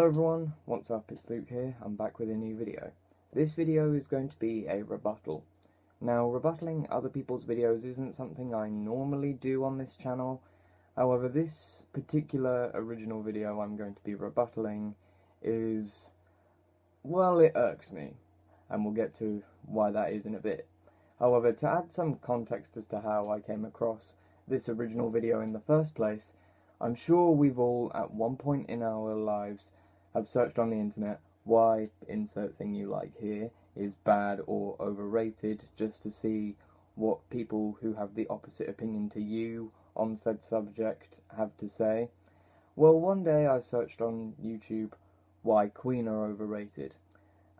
everyone, what's up? It's Luke here. I'm back with a new video. This video is going to be a rebuttal. Now, rebuttaling other people's videos isn't something I normally do on this channel. However, this particular original video I'm going to be rebuttaling is, well, it irks me. And we'll get to why that is in a bit. However, to add some context as to how I came across this original video in the first place, I'm sure we've all, at one point in our lives, have searched on the internet why insert thing you like here is bad or overrated, just to see what people who have the opposite opinion to you on said subject have to say. Well, one day I searched on YouTube why Queen are overrated,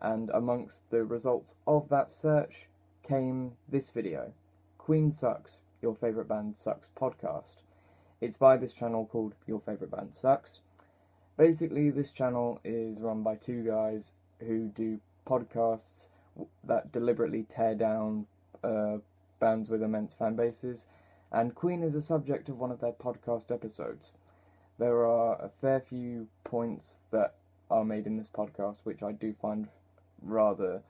and amongst the results of that search came this video, Queen Sucks, Your Favourite Band Sucks podcast. It's by this channel called Your Favourite Band Sucks. Basically, this channel is run by two guys who do podcasts that deliberately tear down bands with immense fan bases, and Queen is a subject of one of their podcast episodes. There are a fair few points that are made in this podcast which I do find rather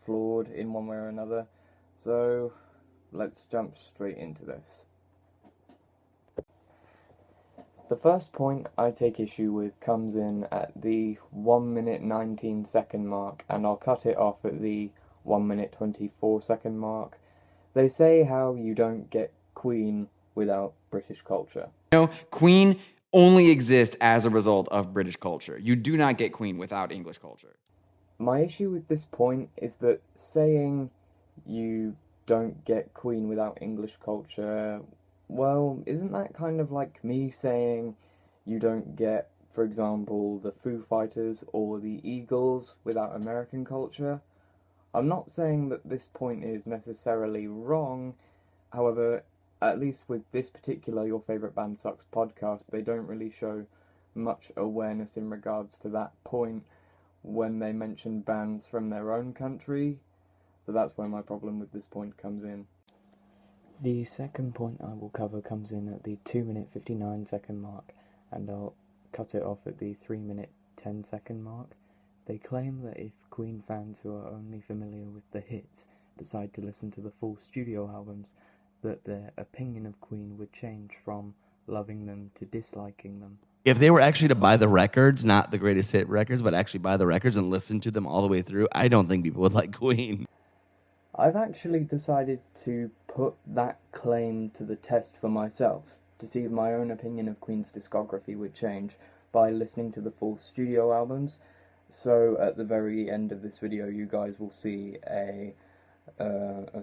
flawed in one way or another, so let's jump straight into this. The first point I take issue with comes in at the 1 minute 19 second mark, and I'll cut it off at the 1 minute 24 second mark. They say how you don't get Queen without British culture. You know, Queen only exists as a result of British culture. You do not get Queen without English culture. My issue with this point is that saying you don't get Queen without English culture, well, isn't that kind of like me saying you don't get, for example, the Foo Fighters or the Eagles without American culture? I'm not saying that this point is necessarily wrong, however, at least with this particular Your Favourite Band Sucks podcast, they don't really show much awareness in regards to that point when they mention bands from their own country, so that's where my problem with this point comes in. The second point I will cover comes in at the 2 minute 59 second mark, and I'll cut it off at the 3 minute 10 second mark. They claim that if Queen fans who are only familiar with the hits decide to listen to the full studio albums, that their opinion of Queen would change from loving them to disliking them. If they were actually to buy the records, not the greatest hit records, but actually buy the records and listen to them all the way through, I don't think people would like Queen. I've actually decided to put that claim to the test for myself, to see if my own opinion of Queen's discography would change by listening to the full studio albums. So at the very end of this video, you guys will see a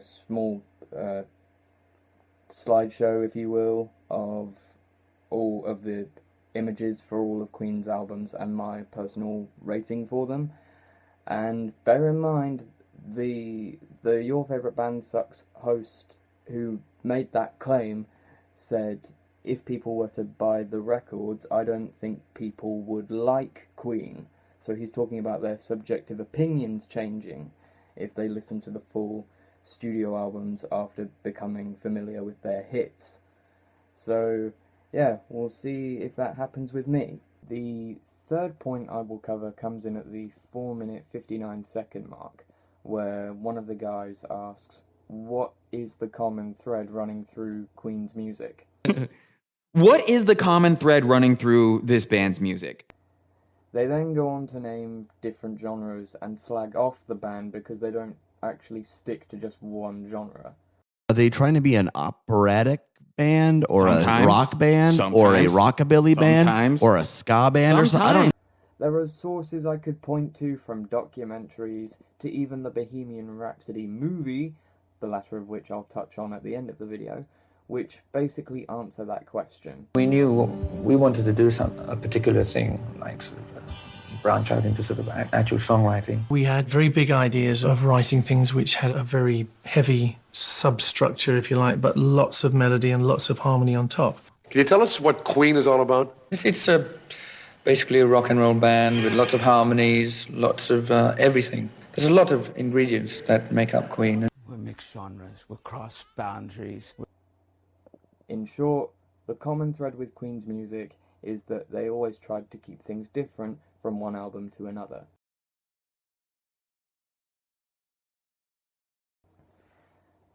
small slideshow, if you will, of all of the images for all of Queen's albums and my personal rating for them. And bear in mind, the Your Favourite Band Sucks host who made that claim said if people were to buy the records, I don't think people would like Queen. So he's talking about their subjective opinions changing if they listen to the full studio albums after becoming familiar with their hits. So yeah, we'll see if that happens with me. The third point I will cover comes in at the 4 minute 59 second mark, where one of the guys asks, what is the common thread running through Queen's music? What is the common thread running through this band's music? They then go on to name different genres and slag off the band because they don't actually stick to just one genre. Are they trying to be an operatic band or a rock band or a rockabilly band or a ska band or something? I don't know. There are sources I could point to, from documentaries to even the Bohemian Rhapsody movie, the latter of which I'll touch on at the end of the video, which basically answer that question. We knew we wanted to do a particular thing, like sort of branch out into sort of actual songwriting. We had very big ideas of writing things which had a very heavy substructure, if you like, but lots of melody and lots of harmony on top. Can you tell us what Queen is all about? It's basically a rock and roll band with lots of harmonies, lots of everything. There's a lot of ingredients that make up Queen. We mix genres, we cross boundaries. In short, the common thread with Queen's music is that they always tried to keep things different from one album to another.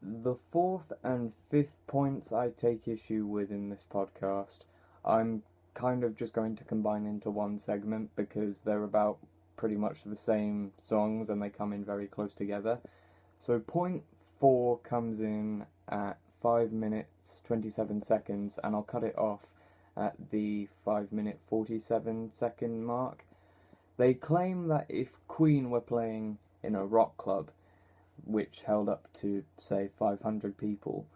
The fourth and fifth points I take issue with in this podcast, I'm kind of just going to combine into one segment because they're about pretty much the same songs and they come in very close together. So point 4 comes in at 5 minutes 27 seconds, and I'll cut it off at the 5 minute 47 second mark. They claim that if Queen were playing in a rock club, which held up to, say, 500 people,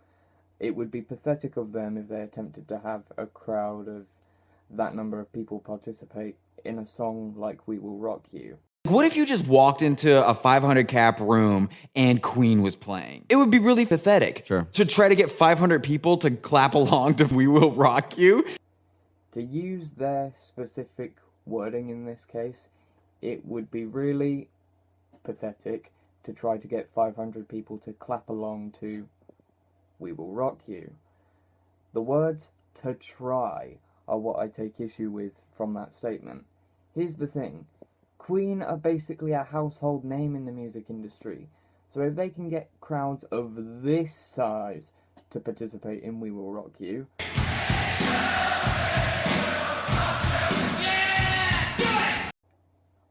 it would be pathetic of them if they attempted to have a crowd of that number of people participate in a song like We Will Rock You. What if you just walked into a 500 cap room and Queen was playing? It would be really pathetic. Sure. To try to get 500 people to clap along to We Will Rock You. To use their specific wording in this case, it would be really pathetic to try to get 500 people to clap along to We Will Rock You. The words "to try" are what I take issue with from that statement. Here's the thing. Queen are basically a household name in the music industry, so if they can get crowds of this size to participate in We Will Rock You,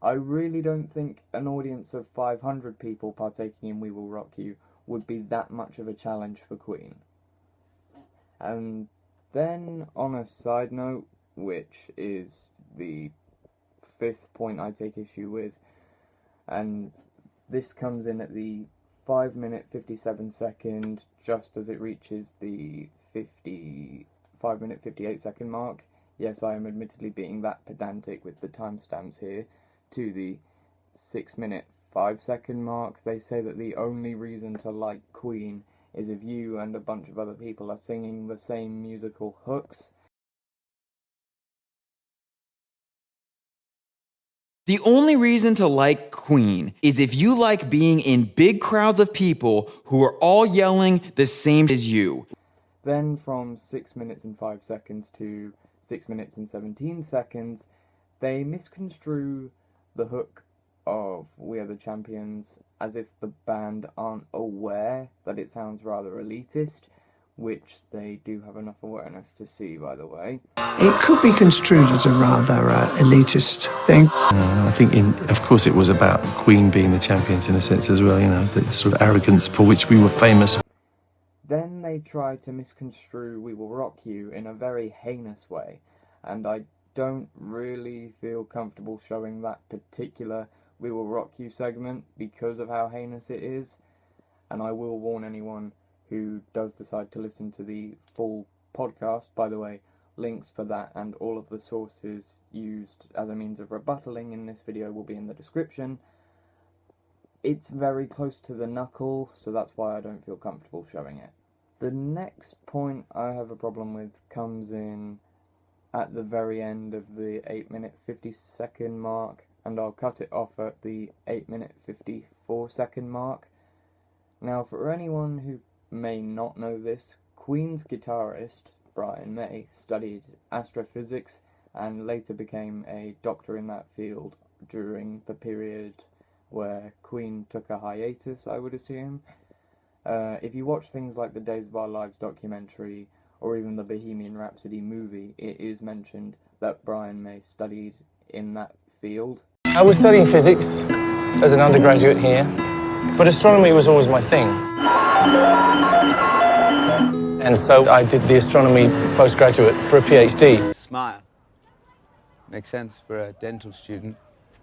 I really don't think an audience of 500 people partaking in We Will Rock You would be that much of a challenge for Queen. And then, on a side note, which is the fifth point I take issue with, and this comes in at the 5 minute 57 second, just as it reaches the 5 minute 58 second mark. Yes, I am admittedly being that pedantic with the timestamps here. To the 6 minute 5 second mark. They say that the only reason to like Queen is if you and a bunch of other people are singing the same musical hooks. The only reason to like Queen is if you like being in big crowds of people who are all yelling the same as you. Then from 6 minutes and 5 seconds to 6 minutes and 17 seconds, they misconstrue the hook of We Are the Champions as if the band aren't aware that it sounds rather elitist, which they do have enough awareness to see, by the way. It could be construed as a rather elitist thing. I think, of course, it was about Queen being the champions in a sense as well, the sort of arrogance for which we were famous. Then they try to misconstrue We Will Rock You in a very heinous way, and I don't really feel comfortable showing that particular We Will Rock You segment because of how heinous it is, and I will warn anyone who does decide to listen to the full podcast. By the way, links for that and all of the sources used as a means of rebuttaling in this video will be in the description. It's very close to the knuckle, so that's why I don't feel comfortable showing it. The next point I have a problem with comes in at the very end of the 8 minute 50 second mark, and I'll cut it off at the 8 minute 54 second mark. Now, for anyone who may not know this, Queen's guitarist, Brian May, studied astrophysics and later became a doctor in that field during the period where Queen took a hiatus, I would assume. If you watch things like the Days of Our Lives documentary, or even the Bohemian Rhapsody movie, it is mentioned that Brian May studied in that field. I was studying physics as an undergraduate here, but astronomy was always my thing. And so I did the astronomy postgraduate for a PhD. Smile. Makes sense for a dental student.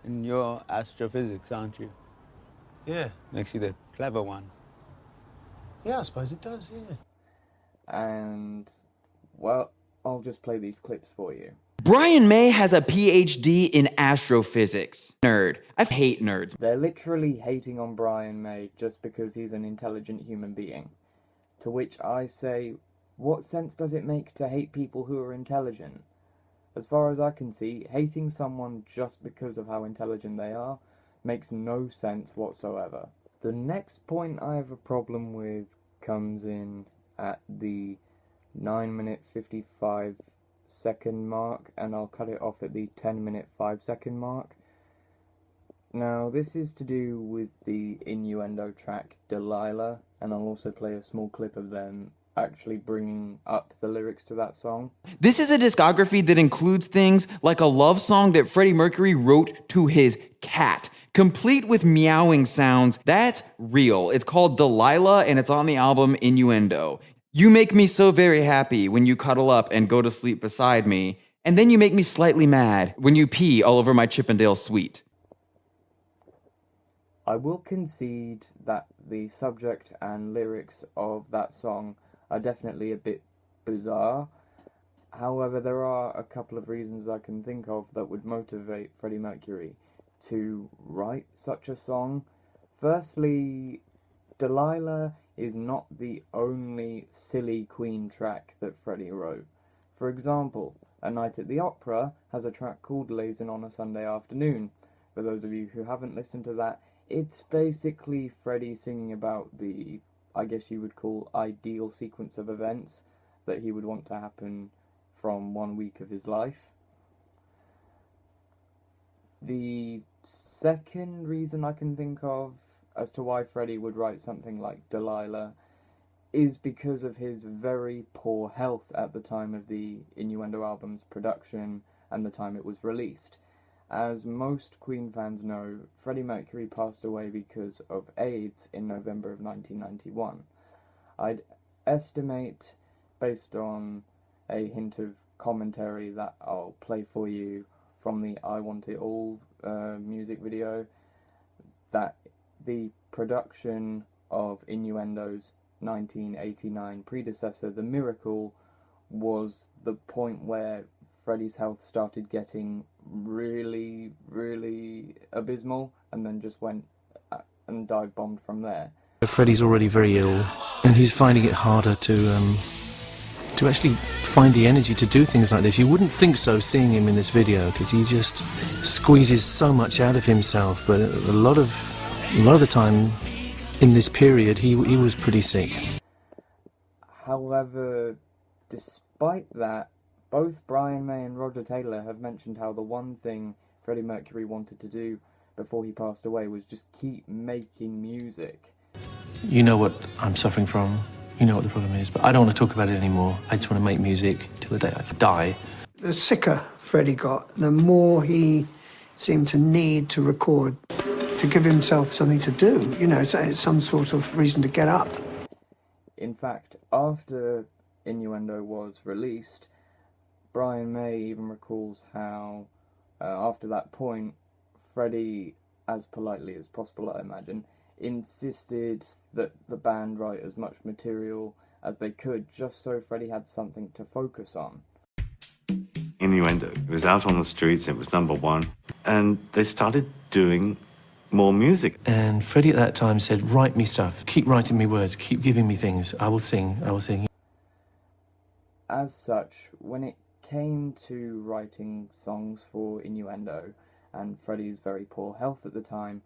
And you're astrophysics, aren't you? Yeah. Makes you the clever one. Yeah, I suppose it does, yeah. And, well, I'll just play these clips for you. Brian May has a PhD in astrophysics. Nerd. I hate nerds. They're literally hating on Brian May just because he's an intelligent human being. To which I say, what sense does it make to hate people who are intelligent? As far as I can see, hating someone just because of how intelligent they are makes no sense whatsoever. The next point I have a problem with comes in at the 9 minute 55 second mark, and I'll cut it off at the 10-minute 5-second mark. Now, this is to do with the innuendo track Delilah, and I'll also play a small clip of them actually bringing up the lyrics to that song. This is a discography that includes things like a love song that Freddie Mercury wrote to his cat, complete with meowing sounds. That's real. It's called Delilah, and it's on the album Innuendo. You make me so very happy when you cuddle up and go to sleep beside me, and then you make me slightly mad when you pee all over my Chippendale suite. I will concede that the subject and lyrics of that song are definitely a bit bizarre. However, there are a couple of reasons I can think of that would motivate Freddie Mercury to write such a song. Firstly, Delilah is not the only silly Queen track that Freddie wrote. For example, A Night at the Opera has a track called Lazing on a Sunday Afternoon. For those of you who haven't listened to that, it's basically Freddie singing about the, I guess you would call, ideal sequence of events that he would want to happen from 1 week of his life. The second reason I can think of as to why Freddie would write something like Delilah is because of his very poor health at the time of the Innuendo album's production and the time it was released. As most Queen fans know, Freddie Mercury passed away because of AIDS in November of 1991. I'd estimate, based on a hint of commentary that I'll play for you from the I Want It All music video, that the production of Innuendo's 1989 predecessor, The Miracle, was the point where Freddie's health started getting really, really abysmal, and then just went and dive-bombed from there. Freddie's already very ill, and he's finding it harder to actually find the energy to do things like this. You wouldn't think so seeing him in this video, because he just squeezes so much out of himself, but a lot of the time in this period he was pretty sick. However, despite that, both Brian May and Roger Taylor have mentioned how the one thing Freddie Mercury wanted to do before he passed away was just keep making music. You know what I'm suffering from, you know what the problem is, but I don't want to talk about it anymore. I just want to make music till the day I die. The sicker Freddie got, the more he seemed to need to record, to give himself something to do, you know, some sort of reason to get up. In fact, after Innuendo was released, Brian May even recalls how, after that point, Freddie, as politely as possible I imagine, insisted that the band write as much material as they could, just so Freddie had something to focus on. Innuendo, it was out on the streets, it was #1, and they started doing more music. And Freddie at that time said, write me stuff, keep writing me words, keep giving me things, I will sing, I will sing. As such, when it came to writing songs for Innuendo, and Freddie's very poor health at the time,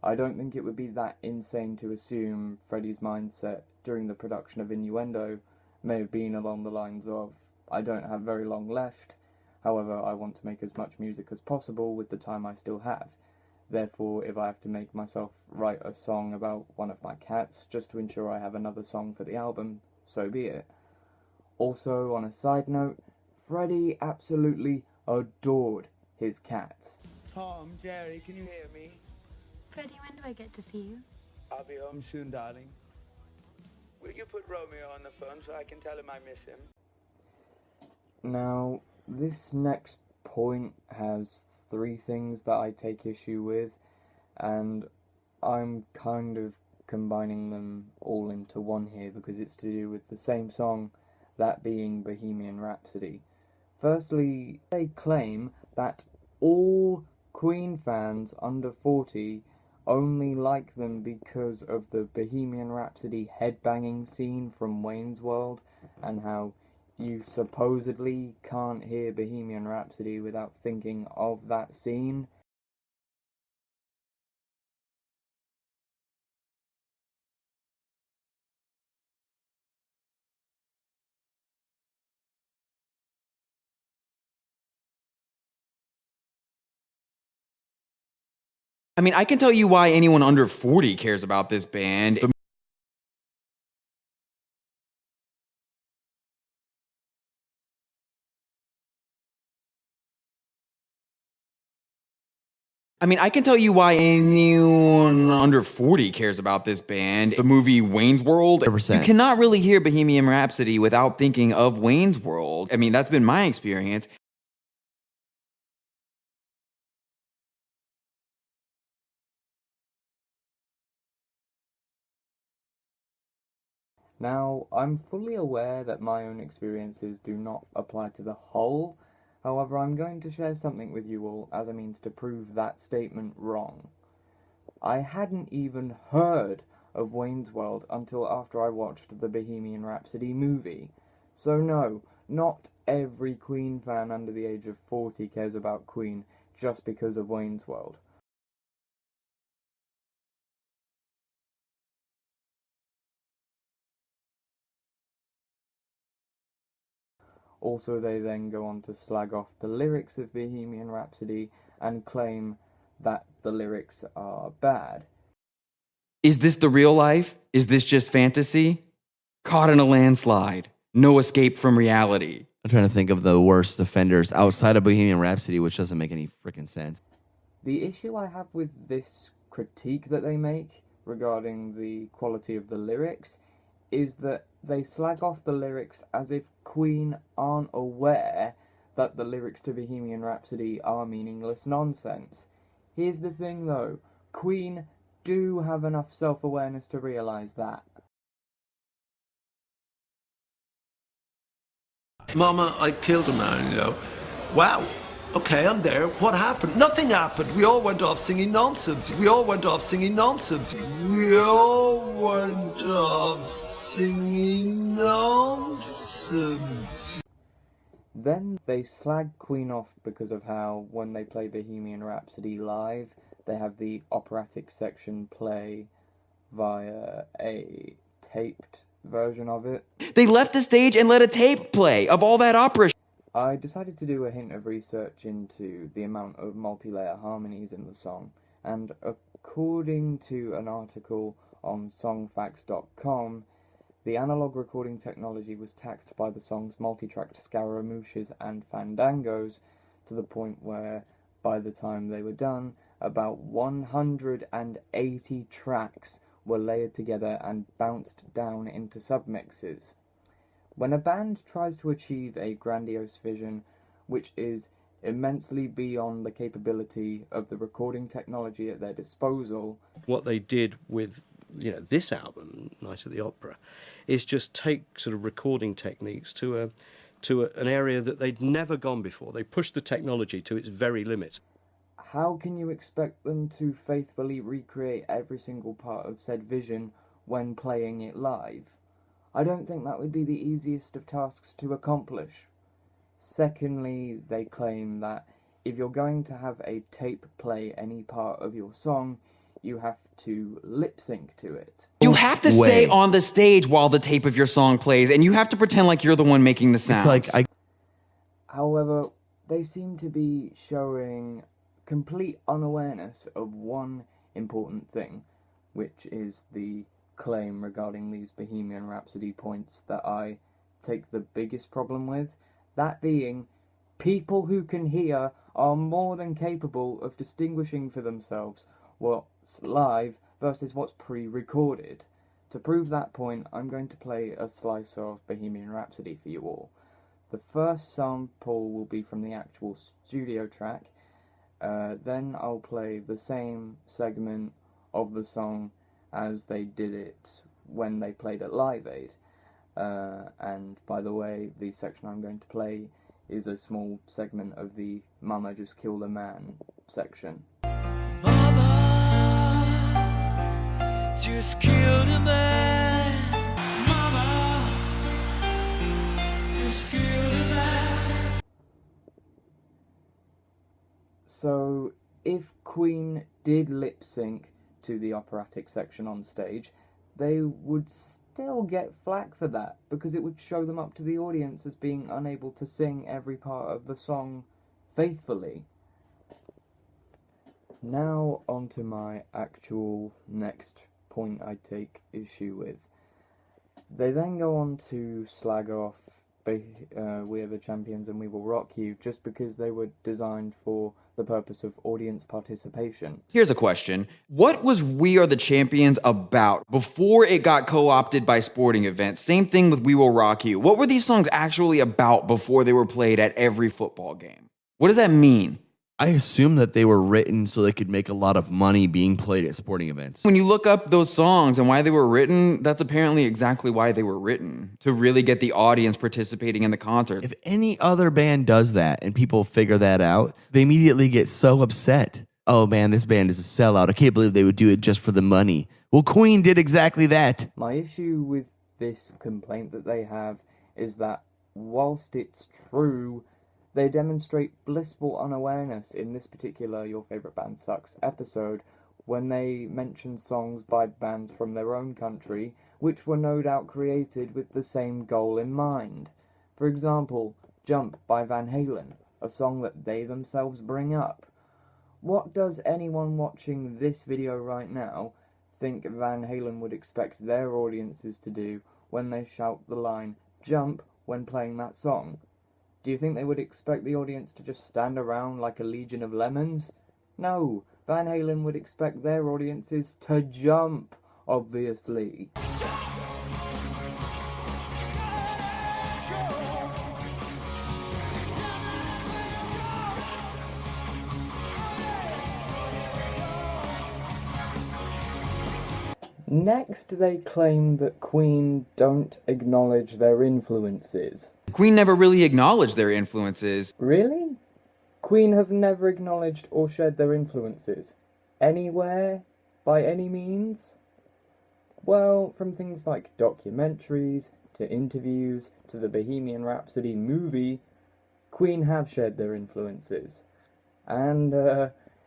I don't think it would be that insane to assume Freddie's mindset during the production of Innuendo may have been along the lines of, I don't have very long left, however I want to make as much music as possible with the time I still have. Therefore, if I have to make myself write a song about one of my cats just to ensure I have another song for the album, so be it. Also, on a side note, Freddie absolutely adored his cats. Tom, Jerry, can you hear me? Freddie, when do I get to see you? I'll be home soon, darling. Will you put Romeo on the phone so I can tell him I miss him? Now, this next point has 3 things that I take issue with, and I'm kind of combining them all into one here because it's to do with the same song, that being Bohemian Rhapsody. Firstly, they claim that all Queen fans under 40 only like them because of the Bohemian Rhapsody headbanging scene from Wayne's World, and how you supposedly can't hear Bohemian Rhapsody without thinking of that scene. I mean, I can tell you why anyone under 40 cares about this band. I mean, I can tell you why anyone under 40 cares about this band. The movie Wayne's World. 100%. You cannot really hear Bohemian Rhapsody without thinking of Wayne's World. I mean, that's been my experience. Now, I'm fully aware that my own experiences do not apply to the whole. However, I'm going to share something with you all as a means to prove that statement wrong. I hadn't even heard of Wayne's World until after I watched the Bohemian Rhapsody movie. So no, not every Queen fan under the age of 40 cares about Queen just because of Wayne's World. Also, they then go on to slag off the lyrics of Bohemian Rhapsody and claim that the lyrics are bad. Is this the real life? Is this just fantasy? Caught in a landslide. No escape from reality. I'm trying to think of the worst offenders outside of Bohemian Rhapsody, which doesn't make any freaking sense. The issue I have with this critique that they make regarding the quality of the lyrics is that they slag off the lyrics as if Queen aren't aware that the lyrics to Bohemian Rhapsody are meaningless nonsense. Here's the thing though, Queen do have enough self-awareness to realise that. Mama, I killed a man, you know. Wow. Okay, I'm there. What happened? Nothing happened. We all went off singing nonsense. We all went off singing nonsense. We all went off singing nonsense. Then they slag Queen off because of how, when they play Bohemian Rhapsody live, they have the operatic section play via a taped version of it. They left the stage and let a tape play of all that opera. I decided to do a hint of research into the amount of multi-layer harmonies in the song, and according to an article on songfacts.com, the analog recording technology was taxed by the song's multi-tracked scaramouches and fandangos to the point where, by the time they were done, about 180 tracks were layered together and bounced down into submixes. When a band tries to achieve a grandiose vision, which is immensely beyond the capability of the recording technology at their disposal... What they did with, this album, Night at the Opera, is just take sort of recording techniques to an area that they'd never gone before. They pushed the technology to its very limits. How can you expect them to faithfully recreate every single part of said vision when playing it live? I don't think that would be the easiest of tasks to accomplish. Secondly, they claim that if you're going to have a tape play any part of your song, you have to lip sync to it. You have to stay on the stage while the tape of your song plays, and you have to pretend like you're the one making the sounds. However, they seem to be showing complete unawareness of one important thing, which is the claim regarding these Bohemian Rhapsody points that I take the biggest problem with, that being, people who can hear are more than capable of distinguishing for themselves what's live versus what's pre-recorded. To prove that point, I'm going to play a slice of Bohemian Rhapsody for you all. The first sample will be from the actual studio track, then I'll play the same segment of the song as they did it when they played at Live Aid. And by the way, the section I'm going to play is a small segment of the Mama Just Killed a Man section. Mama just killed a man. Mama just killed a man. So, if Queen did lip sync to the operatic section on stage, they would still get flack for that, because it would show them up to the audience as being unable to sing every part of the song faithfully. Now onto my actual next point I take issue with. They then go on to slag off We Are the Champions and We Will Rock You just because they were designed for the purpose of audience participation. Here's a question. What was We Are the Champions about before it got co-opted by sporting events? Same thing with We Will Rock You. What were these songs actually about before they were played at every football game? What does that mean? I assume that they were written so they could make a lot of money being played at sporting events. When you look up those songs and why they were written, that's apparently exactly why they were written, to really get the audience participating in the concert. If any other band does that and people figure that out, they immediately get so upset. Oh man, this band is a sellout. I can't believe they would do it just for the money. Well, Queen did exactly that. My issue with this complaint that they have is that whilst it's true, they demonstrate blissful unawareness in this particular Your Favourite Band Sucks episode when they mention songs by bands from their own country which were no doubt created with the same goal in mind. For example, Jump by Van Halen, a song that they themselves bring up. What does anyone watching this video right now think Van Halen would expect their audiences to do when they shout the line "Jump" when playing that song? Do you think they would expect the audience to just stand around like a legion of lemons? No, Van Halen would expect their audiences to jump, obviously. Next, they claim that Queen don't acknowledge their influences. Queen never really acknowledged their influences. Really? Queen have never acknowledged or shared their influences? Anywhere? By any means? Well, from things like documentaries, to interviews, to the Bohemian Rhapsody movie, Queen have shared their influences. And,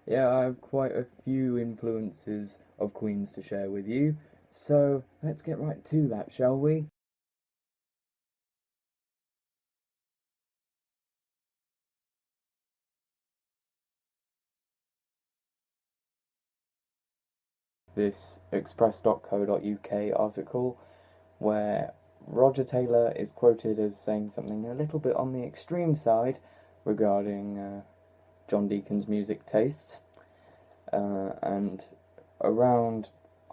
yeah, I have quite a few influences of Queen's to share with you, so let's get right to that, shall we? This express.co.uk article where Roger Taylor is quoted as saying something a little bit on the extreme side regarding John Deacon's music tastes, and around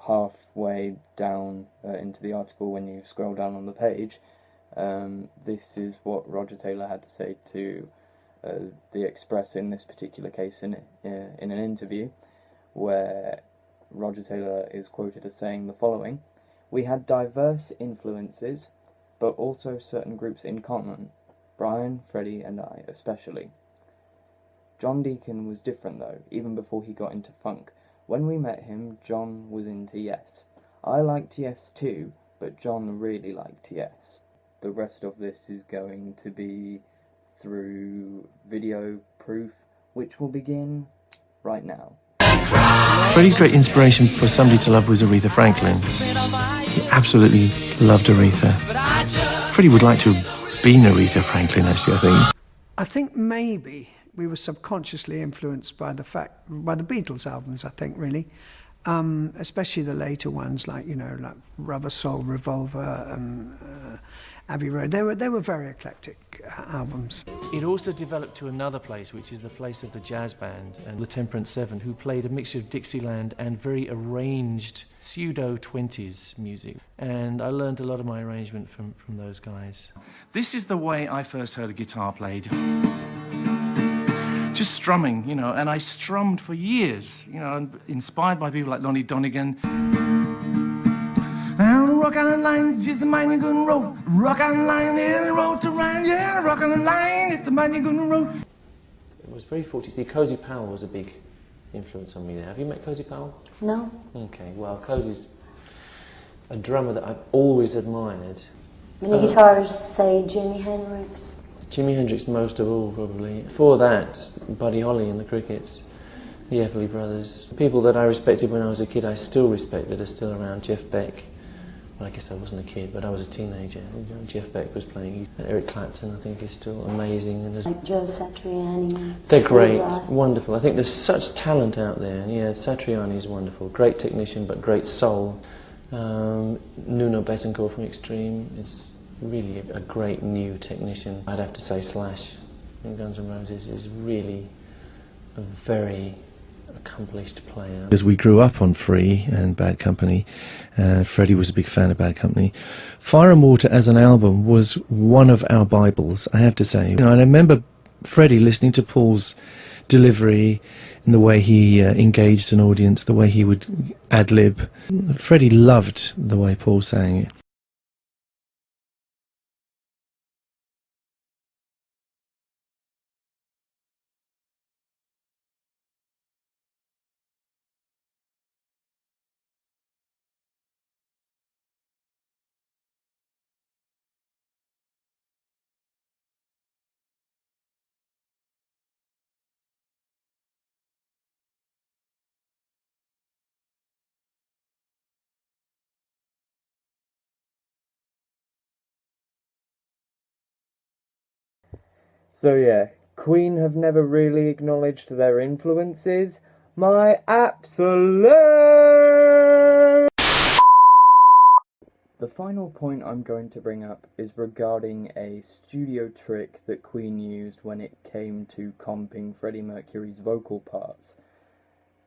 halfway down into the article, when you scroll down on the page, this is what Roger Taylor had to say to the Express in this particular case in an interview, where Roger Taylor is quoted as saying the following: "We had diverse influences, but also certain groups in common, Brian, Freddie and I especially. John Deacon was different though, even before he got into funk. When we met him, John was into Yes. I liked Yes too, but John really liked Yes." The rest of this is going to be through video proof, which will begin right now. Freddie's great inspiration for somebody to love was Aretha Franklin. He absolutely loved Aretha. Freddie would like to have been Aretha Franklin, actually, I think. I think maybe we were subconsciously influenced by the Beatles albums, I think, really. Especially the later ones, like, you know, like Rubber Soul, Revolver, and Abbey Road. They were very eclectic albums. It also developed to another place, which is the place of the jazz band and the Temperance Seven, who played a mixture of Dixieland and very arranged pseudo-20s music. And I learned a lot of my arrangement from those guys. This is the way I first heard a guitar played. Just strumming, you know, and I strummed for years, you know, inspired by people like Lonnie Donegan. Rock on the line, it's just the mind you're gonna roll. Rock on the line, there's a road to run. Yeah, rock on the line, it's the mind you're gonna roll. It was very fortunate. See, Cozy Powell was a big influence on me there. Have you met Cozy Powell? No. Okay, well, Cozy's a drummer that I've always admired. Many guitarists say Jimi Hendrix. Jimi Hendrix most of all, probably. Before that, Buddy Holly and the Crickets, the Everly Brothers. People that I respected when I was a kid, I still respect that are still around. Jeff Beck, I guess I wasn't a kid, but I was a teenager. Jeff Beck was playing. Eric Clapton, I think, is still amazing. And Like Joe Satriani. they're great, Steve Vai. wonderful. I think there's such talent out there. Yeah, Satriani's wonderful. Great technician, but great soul. Nuno Betancourt from Extreme is really a great new technician. I'd have to say Slash in Guns N' Roses is really a very accomplished player. Because we grew up on Free and Bad Company, Freddie was a big fan of Bad Company. Fire and Water as an album was one of our Bibles, I have to say. And I remember Freddie listening to Paul's delivery and the way he engaged an audience, the way he would ad-lib. Freddie loved the way Paul sang it. So yeah, Queen have never really acknowledged their influences. My absolute... The final point I'm going to bring up is regarding a studio trick that Queen used when it came to comping Freddie Mercury's vocal parts.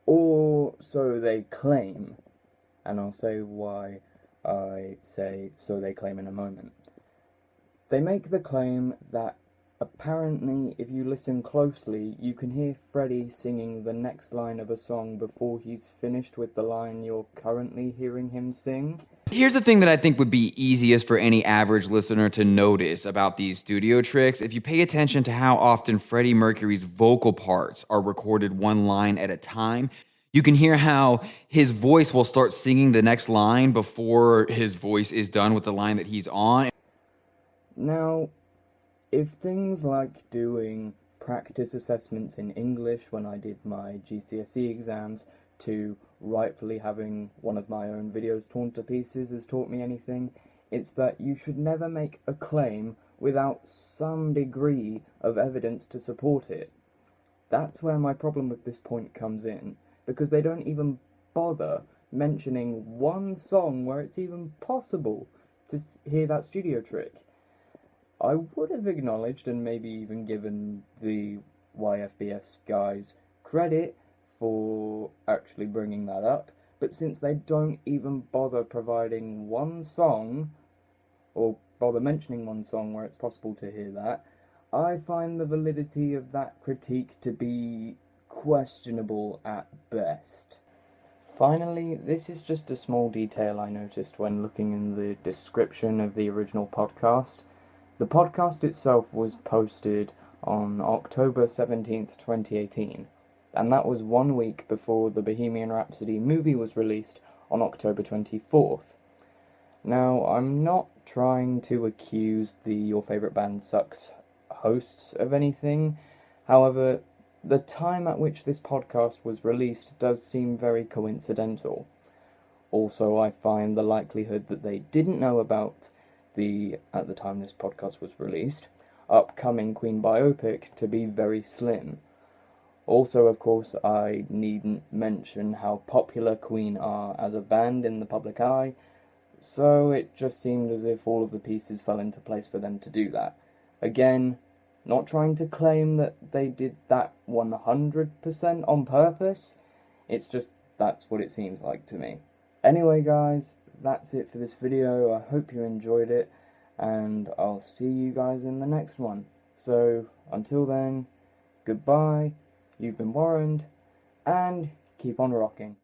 Or so they claim, and I'll say why I say so they claim in a moment. They make the claim that apparently, if you listen closely, you can hear Freddie singing the next line of a song before he's finished with the line you're currently hearing him sing. Here's the thing that I think would be easiest for any average listener to notice about these studio tricks. If you pay attention to how often Freddie Mercury's vocal parts are recorded one line at a time, you can hear how his voice will start singing the next line before his voice is done with the line that he's on. Now, if things like doing practice assessments in English when I did my GCSE exams to rightfully having one of my own videos torn to pieces has taught me anything, it's that you should never make a claim without some degree of evidence to support it. That's where my problem with this point comes in, because they don't even bother mentioning one song where it's even possible to hear that studio trick. I would have acknowledged and maybe even given the YFBS guys credit for actually bringing that up, but since they don't even bother providing one song, or bother mentioning one song where it's possible to hear that, I find the validity of that critique to be questionable at best. Finally, this is just a small detail I noticed when looking in the description of the original podcast. The podcast itself was posted on October 17th, 2018, and that was 1 week before the Bohemian Rhapsody movie was released on October 24th. Now, I'm not trying to accuse the Your Favourite Band Sucks hosts of anything, however, the time at which this podcast was released does seem very coincidental. Also, I find the likelihood that they didn't know about at the time this podcast was released, upcoming Queen biopic to be very slim. Also, of course, I needn't mention how popular Queen are as a band in the public eye, so it just seemed as if all of the pieces fell into place for them to do that. Again, not trying to claim that they did that 100% on purpose, it's just that's what it seems like to me. Anyway guys, that's it for this video. I hope you enjoyed it, and I'll see you guys in the next one. So, until then, goodbye, you've been warned, and keep on rocking.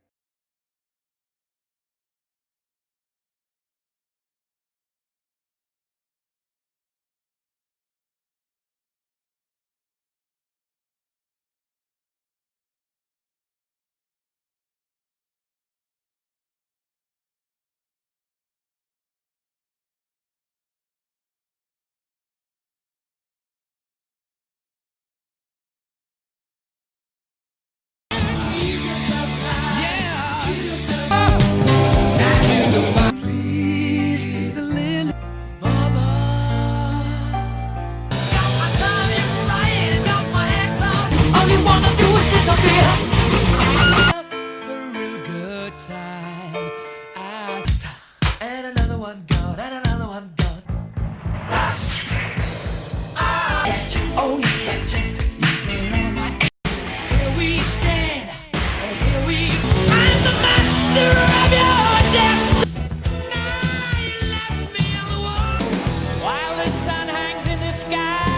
Yeah! a real good time. And another one gone, and another one gone. Oh, yeah, here we stand, and here we. I'm the master of your destiny. Now you left me on the wall while the sun hangs in the sky.